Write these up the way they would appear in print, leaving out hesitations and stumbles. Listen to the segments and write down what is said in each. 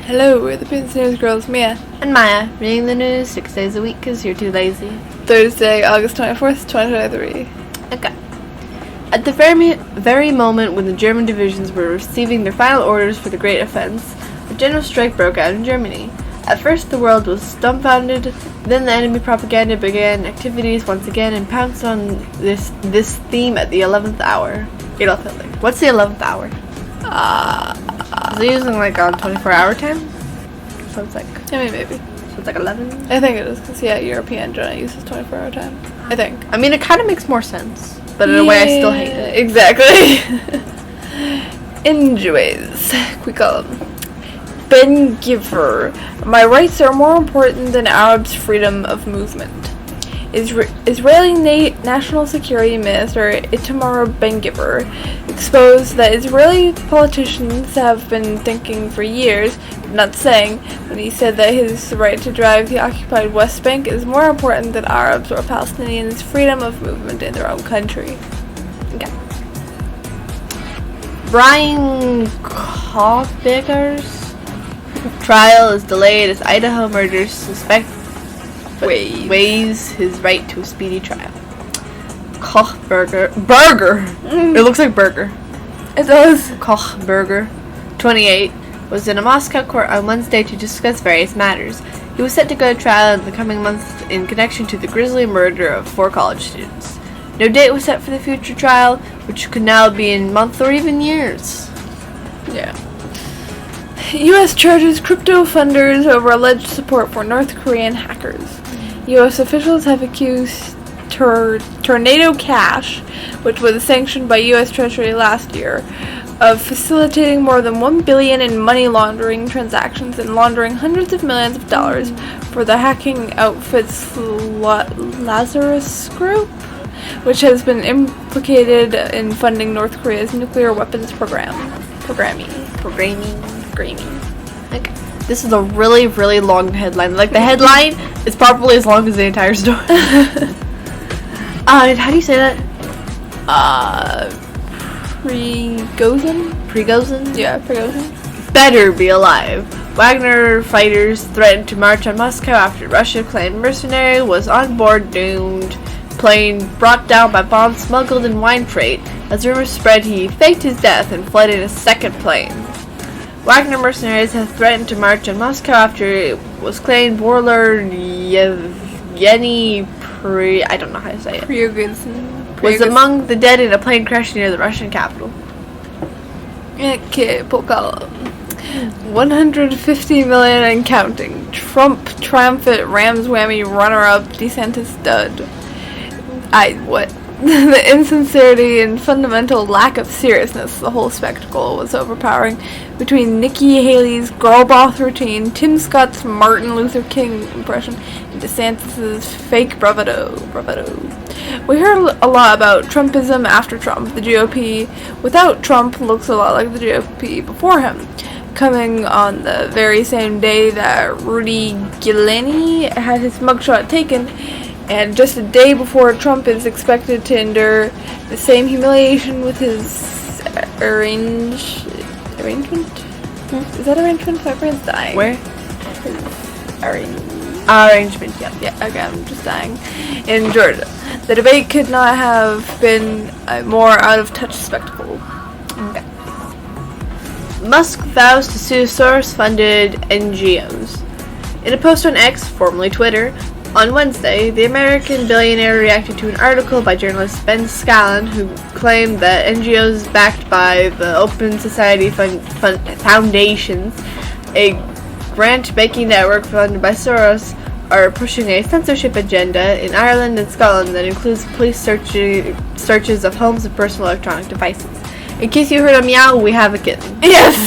Hello, we're the PNC Newsgirls, Mia. And Maya, reading the news 6 days a week because you're too lazy. Thursday, August 24th, 2023. Okay. At the very moment when the German divisions were receiving their final orders for the Great Offense, a general strike broke out in Germany. At first the world was dumbfounded, then the enemy propaganda began activities once again and pounced on this theme at the 11th hour. What's the 11th hour? Is it using like on 24-hour time? So it's like... I mean, maybe. So it's like 11? I think it is, because, European generally uses 24-hour time. I think. I mean, it kind of makes more sense, but in a way I still hate it. Exactly. Anyways, quick Ben Giver. My rights are more important than Arabs' freedom of movement. Israeli National Security Minister Itamar Ben-Gvir exposed that Israeli politicians have been thinking for years, but not saying, when he said that his right to drive the occupied West Bank is more important than Arabs or Palestinians' freedom of movement in their own country. Okay. Brian Kochberger's trial is delayed as Idaho murder suspect waives his right to a speedy trial. Kochberger. It looks like burger. It does. Kochberger, 28, was in a Moscow court on Wednesday to discuss various matters. He was set to go to trial in the coming months in connection to the grisly murder of 4 college students. No date was set for the future trial, which could now be in months or even years. Yeah. U.S. charges crypto funders over alleged support for North Korean hackers. U.S. officials have accused Tornado Cash, which was sanctioned by U.S. Treasury last year, of facilitating more than $1 billion in money laundering transactions and laundering hundreds of millions of dollars for the hacking outfit's Lazarus Group, which has been implicated in funding North Korea's nuclear weapons programming. Okay. This is a really, really long headline. Like, the headline is probably as long as the entire story. How do you say that? Prigozhin? Yeah, Prigozhin. Better be alive. Wagner fighters threatened to march on Moscow after Russia claimed mercenary was on board doomed plane brought down by bombs smuggled in wine freight. As rumors spread, he faked his death and fled in a second plane. Wagner mercenaries have threatened to march on Moscow after it was claimed warlord Yevgeny I don't know how to say it. Prigozhin was among the dead in a plane crash near the Russian capital. Okay, 150 million and counting. Trump triumphant Rams whammy runner-up DeSantis dud. The insincerity and fundamental lack of seriousness, the whole spectacle was overpowering. Between Nikki Haley's girl boss routine, Tim Scott's Martin Luther King impression, and DeSantis' fake bravado. We heard a lot about Trumpism after Trump. The GOP without Trump looks a lot like the GOP before him. Coming on the very same day that Rudy Giuliani had his mugshot taken, and just a day before Trump is expected to endure the same humiliation with his arrangement? Is that arrangement? My brain's dying. Where? His arrangement, yeah. Yeah, okay, I'm just dying. In Georgia. The debate could not have been a more out-of-touch spectacle. Okay. Musk vows to sue Soros-funded NGOs. In a post on X, formerly Twitter, on Wednesday, the American billionaire reacted to an article by journalist Ben Scallon, who claimed that NGOs backed by the Open Society Foundations, a grant-making network funded by Soros, are pushing a censorship agenda in Ireland and Scotland that includes police searches of homes and personal electronic devices. In case you heard a meow, we have a kitten. Yes!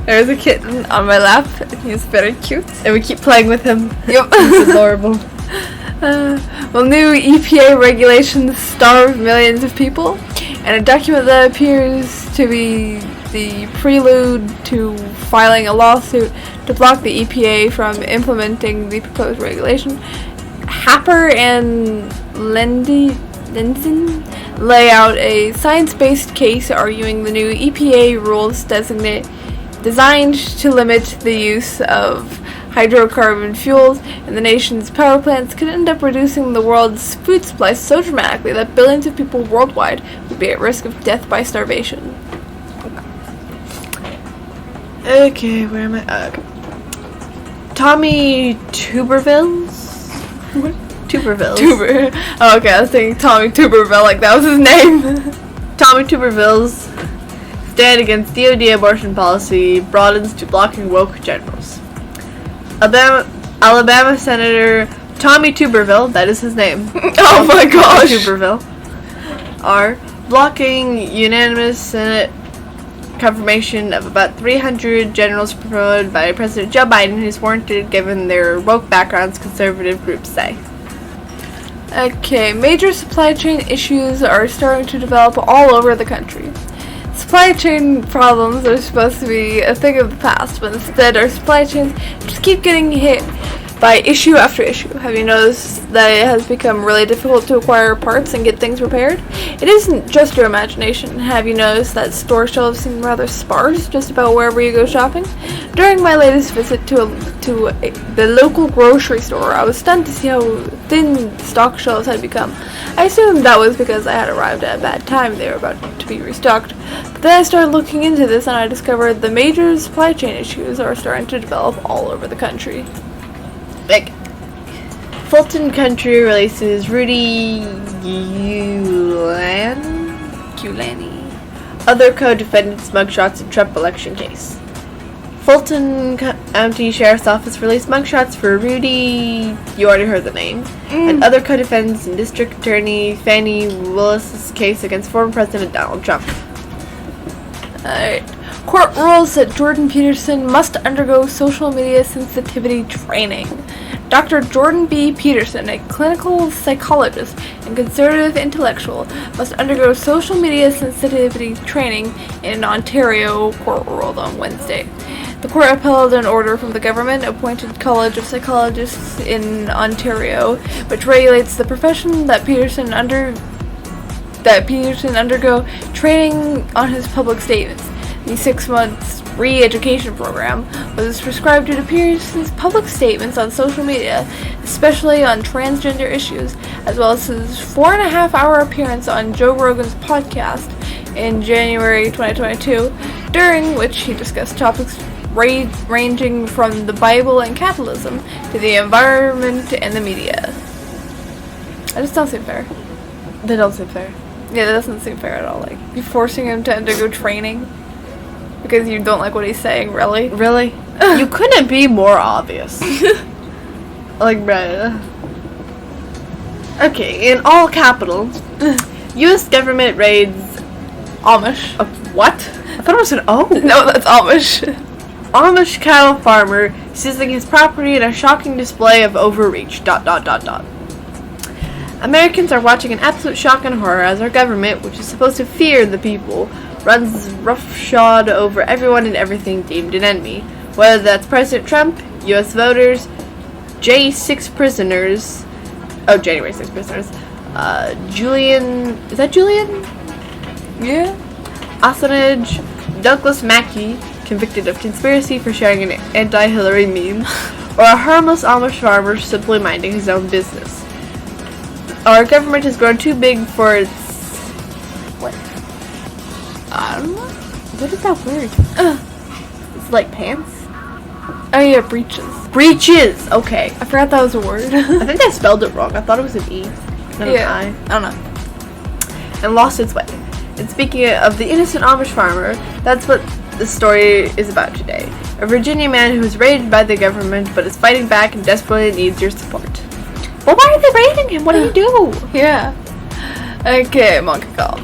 There's a kitten on my lap, and he's very cute. And we keep playing with him. Yep. He's adorable. New EPA regulations starve millions of people, and a document that appears to be the prelude to filing a lawsuit to block the EPA from implementing the proposed regulation. Happer and Lenzen lay out a science-based case arguing the new EPA rules designate designed to limit the use of hydrocarbon fuels in the nation's power plants, could end up reducing the world's food supply so dramatically that billions of people worldwide would be at risk of death by starvation. Okay, where am I? Okay. Tommy Tuberville's? What? Tuberville's. Oh, okay, I was thinking Tommy Tuberville, like that was his name. Tommy Tuberville's stand against DoD abortion policy broadens to blocking woke generals. Alabama Senator Tommy Tuberville, that is his name. Oh my gosh. Tuberville, are blocking unanimous Senate confirmation of about 300 generals promoted by President Joe Biden, who's warranted given their woke backgrounds, conservative groups say. Okay, major supply chain issues are starting to develop all over the country. Supply chain problems are supposed to be a thing of the past, but instead our supply chains just keep getting hit by issue after issue. Have you noticed that it has become really difficult to acquire parts and get things repaired? It isn't just your imagination. Have you noticed that store shelves seem rather sparse just about wherever you go shopping? During my latest visit to the local grocery store, I was stunned to see how thin stock shelves had become. I assumed that was because I had arrived at a bad time. They were about to be restocked. But then I started looking into this and I discovered the major supply chain issues are starting to develop all over the country. Like, Fulton County releases Rudy Giuliani, other co-defendants' mugshots in Trump election case. Fulton County Sheriff's Office released mugshots for Rudy, you already heard the name, and other co-defendants in District Attorney Fani Willis's case against former President Donald Trump. Alright. Court rules that Jordan Peterson must undergo social media sensitivity training. Dr. Jordan B. Peterson, a clinical psychologist and conservative intellectual, must undergo social media sensitivity training in an Ontario court ruled on Wednesday. The court upheld an order from the government-appointed College of Psychologists in Ontario, which regulates the profession that Peterson undergo training on his public statements. The 6-month re-education program was prescribed due to Peterson's public statements on social media, especially on transgender issues, as well as his 4.5-hour appearance on Joe Rogan's podcast in January 2022, during which he discussed topics ranging from the Bible and capitalism to the environment and the media. That just doesn't seem fair. That don't seem fair. Yeah, that doesn't seem fair at all. Like, you're forcing him to undergo training because you don't like what he's saying, really? Really? You couldn't be more obvious. Like, bruh. Okay, in all capitals, U.S. government raids Amish. What? I thought it was an O. No, that's Amish. Amish cattle farmer seizing his property in a shocking display of overreach. ... Americans are watching in absolute shock and horror as our government, which is supposed to fear the people, runs roughshod over everyone and everything deemed an enemy. Whether that's President Trump, U.S. voters, January 6 prisoners, Julian, is that Julian? Yeah. Assange, Douglas Mackey, convicted of conspiracy for sharing an anti-Hillary meme, or a harmless Amish farmer simply minding his own business. Our government has grown too big for its... What? I don't know. What is that word? It's like pants? Oh yeah, breeches. Breeches! Okay. I forgot that was a word. I think I spelled it wrong. I thought it was an E. Not an I. I don't know. And lost its way. And speaking of the innocent Amish farmer, that's what the story is about today. A Virginia man who is raided by the government but is fighting back and desperately needs your support. Well, why are they raiding him? What do you do? Yeah. Okay, monkey call.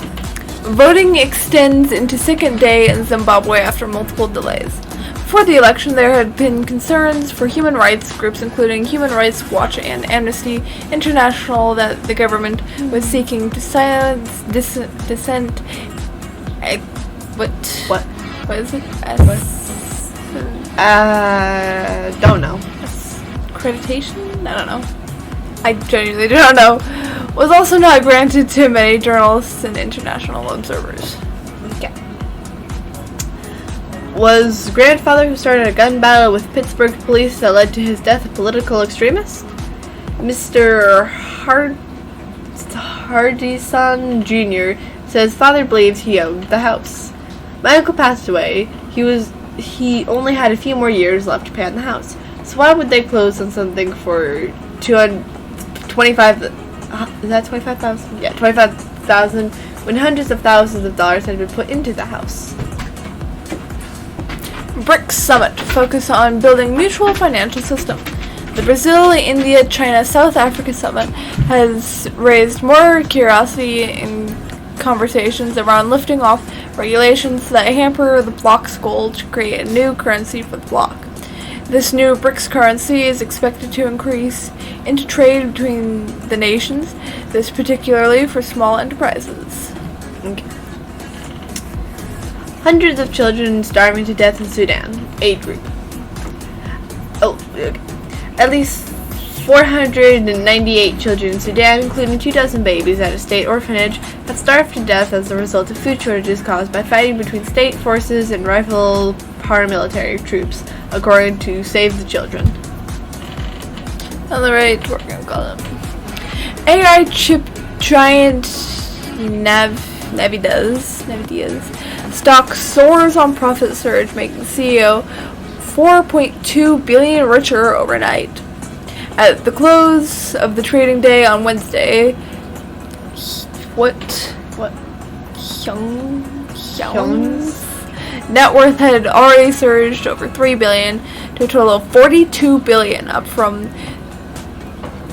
Voting extends into second day in Zimbabwe after multiple delays. Before the election, there had been concerns for human rights groups, including Human Rights Watch and Amnesty International, that the government was seeking to silence dissent. What is it? Don't know. Accreditation? I don't know. I genuinely do not know. Was also not granted to many journalists and international observers. Okay. Was grandfather who started a gun battle with Pittsburgh police that led to his death a political extremist? Mr. Hardison Jr. says father believes he owned the house. My uncle passed away. He only had a few more years left to pay on the house. So why would they close on something for $25,000? Is that $25,000? Yeah, $25,000 when hundreds of thousands of dollars had been put into the house. BRICS Summit focus on building mutual financial system. The Brazil, India, China, South Africa Summit has raised more curiosity in conversations around lifting off regulations that hamper the bloc's goal to create a new currency for the bloc. This new BRICS currency is expected to increase into trade between the nations, this particularly for small enterprises. Okay. Hundreds of children starving to death in Sudan. Aid group. Okay. At least 498 children in Sudan, including 24 babies at a state orphanage, have starved to death as a result of food shortages caused by fighting between state forces and rival paramilitary troops, according to Save the Children. Alright, we're gonna call them AI chip giant Navideus stock soars on profit surge, making CEO 4.2 billion richer overnight. At the close of the trading day on Wednesday, Hyung's net worth had already surged over 3 billion to a total of 42 billion, up from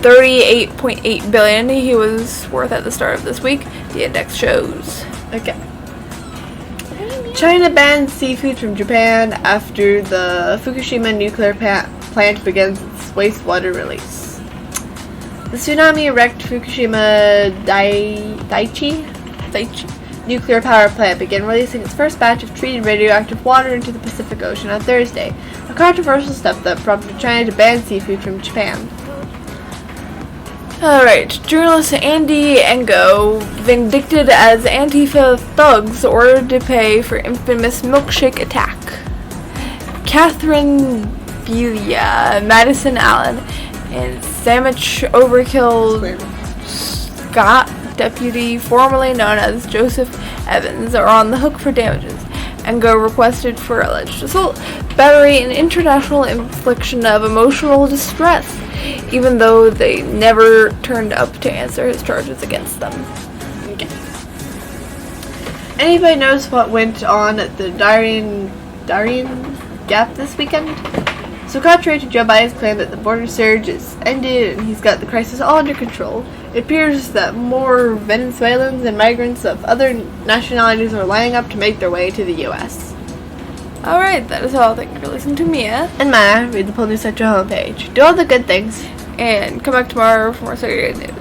38.8 billion he was worth at the start of this week, the index shows. Okay. China bans seafood from Japan after the Fukushima nuclear plant begins its wastewater release. The tsunami-wrecked Fukushima Daiichi nuclear power plant began releasing its first batch of treated radioactive water into the Pacific Ocean on Thursday, a controversial step that prompted China to ban seafood from Japan. Alright, journalist Andy Ngo, vindicted as Antifa thugs ordered to pay for infamous milkshake attack. Catherine Belia, Madison Allen, and Sandwich Overkill Scott, deputy formerly known as Joseph Evans, are on the hook for damages. Ngo requested for alleged assault, battery, and international infliction of emotional distress, even though they never turned up to answer his charges against them. Okay. Anybody knows what went on at the Darien Gap this weekend? So contrary to Joe Biden's claim that the border surge is ended and he's got the crisis all under control, it appears that more Venezuelans and migrants of other nationalities are lining up to make their way to the U.S. Alright, that is all. Thank you for listening to Mia. And Maya. Read the Pole News Central homepage. Do all the good things. And come back tomorrow for more Saturday news.